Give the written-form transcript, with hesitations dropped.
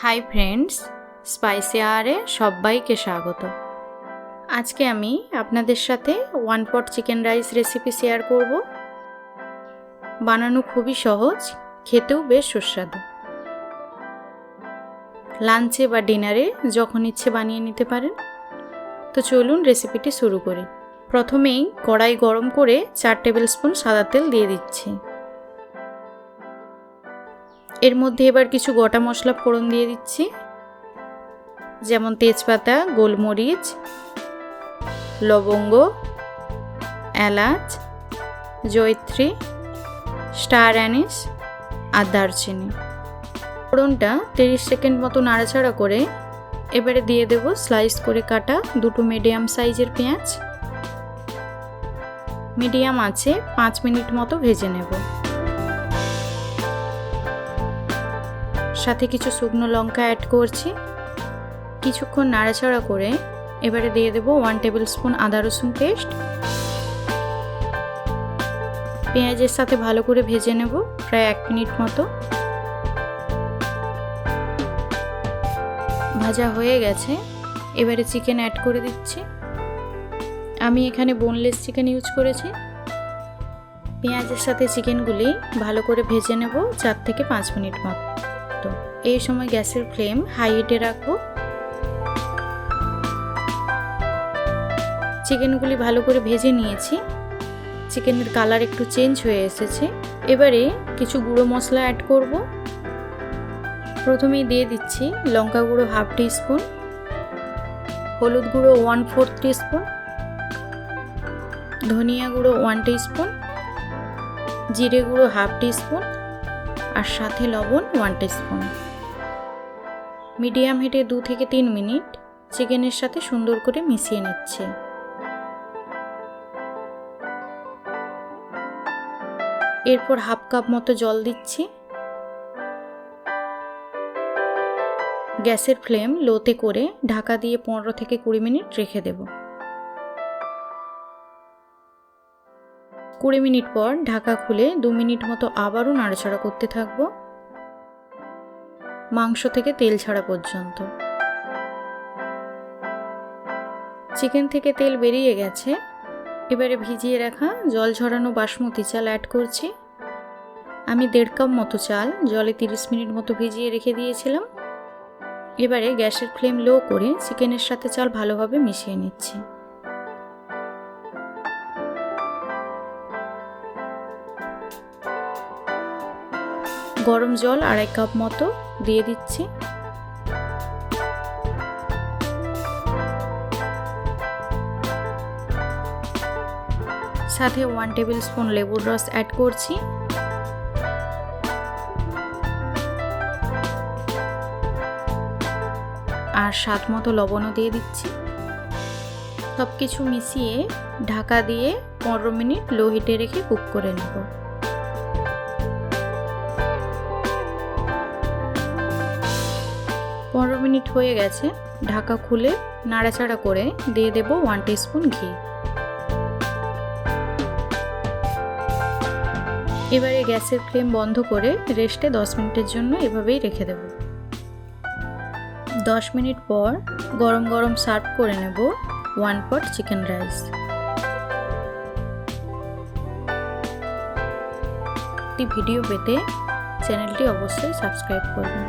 Hi friends, spicy আওয়ারে সবাইকে স্বাগত। আজকে আমি আপনাদের সাথে ওয়ান পট চিকেন রাইস রেসিপি শেয়ার করব। বানানো খুবই সহজ, খেতেও বেশ সুস্বাদু। লাঞ্চে বা ডিনারে যখন ইচ্ছে বানিয়ে নিতে পারেন। তো চলুন রেসিপিটি শুরু করি। প্রথমেই কড়াই গরম করে 4 টেবিল স্পুন সাদা তেল দিয়ে দিচ্ছি। এর মধ্যে এবার কিছু গোটা মশলা ফোড়ন দিয়ে দিচ্ছি, যেমন তেজপাতা, গোলমরিচ, লবঙ্গ, এলাচ, জয়িত্রী, স্টার অ্যানিস আর দারচিনি। ফোড়নটা 30 সেকেন্ড মতো নাড়াচাড়া করে এবারে দিয়ে দেব স্লাইস করে কাটা 2 মিডিয়াম সাইজের পেঁয়াজ। মিডিয়াম আঁচে 5 মিনিট মতো ভেজে নেব। সাথে কিছু শুকনো লঙ্কা অ্যাড করছি। কিছুক্ষণ নাড়াচাড়া করে এবারে দিয়ে দেব 1 টেবিল স্পুন আদা রসুন পেস্ট। পেঁয়াজের সাথে ভালো করে ভেজে নেব প্রায় 1 মিনিট মতো। ভাজা হয়ে গেছে, এবারে চিকেন অ্যাড করে দিচ্ছি। আমি এখানে বোনলেস চিকেন ইউজ করেছি। পেঁয়াজের সাথে চিকেনগুলি ভালো করে ভেজে নেব 4 থেকে 5 মিনিট মতো। এই সময় গ্যাসের ফ্লেম হাই হিটে রাখবো। চিকেনগুলি ভালো করে ভেজে নিয়েছি। চিকেনের কালার একটু চেঞ্জ হয়ে এসেছে। এবারে কিছু গুঁড়ো মশলা অ্যাড করব। প্রথমেই দিয়ে দিচ্ছি লঙ্কা গুঁড়ো 1/2 টিস্পুন, হলুদ গুঁড়ো 1/4 টিস্পুন, ধনিয়া গুঁড়ো 1 টিস্পুন, জিরে গুঁড়ো 1/2 টিস্পুন আর সাথে লবণ 1 টিস্পুন। মিডিয়াম হিটে 2 থেকে 3 মিনিট চিকেনের সাথে সুন্দর করে মিশিয়ে নিচ্ছে। এরপর 1/2 কাপ মতো জল দিচ্ছি। গ্যাসের ফ্লেম লোতে করে ঢাকা দিয়ে 15 থেকে 20 মিনিট রেখে দেব। 20 মিনিট পর ঢাকা খুলে 2 মিনিট মতো আবারও নাড়াচাড়া করতে থাকবো মাংস থেকে তেল ছাড়া পর্যন্ত। চিকেন থেকে তেল বেরিয়ে গেছে। এবারে ভিজিয়ে রাখা জল ঝরানো বাসমতি চাল অ্যাড করছি। আমি 1.5 কাপ মতো চাল জলে 30 মিনিট মতো ভিজিয়ে রেখে দিয়েছিলাম। এবারে গ্যাসের ফ্লেম লো করে চিকেনের সাথে চাল ভালোভাবে মিশিয়ে নিচ্ছি। গরম জল 2.5 কাপ মতো দিয়ে দিচ্ছি। সাথে 1 টেবিল স্পুন লেবুর রস অ্যাড করছি। আর স্বাদ মতো লবণও দিয়ে দিচ্ছি। সব কিছু মিশিয়ে ঢাকা দিয়ে 15 মিনিট লো হিটে রেখে কুক করে নেব। মিনিট হয়ে গেছে। ঢাকা খুলে নাড়াচাড়া করে দিয়ে দেব 1 টিস্পুন ঘি। এবারে গ্যাসের ফ্লেম বন্ধ করে রেস্টে 10 মিনিটের জন্য এভাবেই রেখে দেব। 10 মিনিট পর গরম গরম সার্ভ করে নেব 1 পট চিকেন রাইস। ভিডিও পেতে চ্যানেলটি অবশ্যই সাবস্ক্রাইব করবেন।